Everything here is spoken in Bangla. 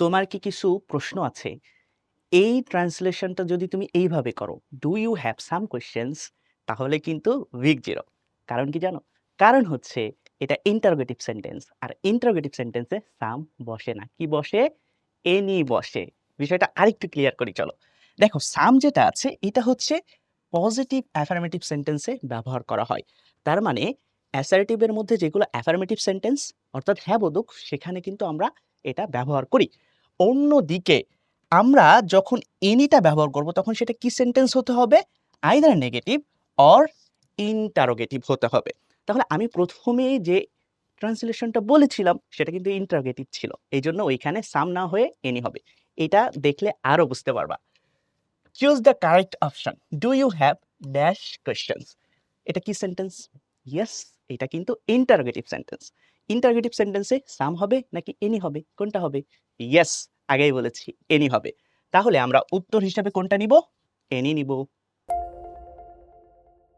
তোমার কি কিছু প্রশ্ন আছে? এই ট্রান্সলেশনটা যদি তুমি এইভাবে করো, do you have some questions, তাহলে কিন্তু উইক 0। কারণ কি জানো? কারণ হচ্ছে এটা ইন্টারোগেটিভ সেন্টেন্স, আর ইন্টারোগেটিভ সেন্টেন্সে সাম বসে না। কি বসে? এনি বসে। বিষয়টা আরেকটু ক্লিয়ার করি চলো। দেখো, সাম যেটা আছে এটা হচ্ছে পজিটিভ অ্যাফার্মেটিভ সেন্টেন্সে ব্যবহার করা হয়। তার মানে অ্যাসার্টিভের মধ্যে যেগুলো অ্যাফার্মেটিভ সেন্টেন্স অর্থাৎ হ্যাঁ বোধক, সেখানে কিন্তু আমরা এটা ব্যবহার করি। অন্যদিকে আমরা যখন এনিটা ব্যবহার করব তখন সেটা কি সেন্টেন্স হতে হবে? আইদার নেগেটিভ অর ইন্টারোগেটিভ হতে হবে। তাহলে আমি প্রথমেই যে ট্রান্সলেশনটা বলেছিলাম সেটা কিন্তু ইন্টারোগেটিভ ছিল, এই জন্য ওইখানে সাম না হয়ে এনি হবে। এটা দেখলে আরো বুঝতে পারবা। Choose the correct option. Do you have dash questions. এটা কি সেন্টেন্স? ইয়েস, এটা কিন্তু ইন্টারোগেটিভ সেন্টেন্স। ইন্টারোগেটিভ সেন্টেন্সে সাম হবে নাকি এনি হবে? কোনটা হবে? ইয়েস, আগেই বলেছি এনি হবে। তাহলে আমরা উত্তর হিসাবে কোনটা নিব? এনি নিব।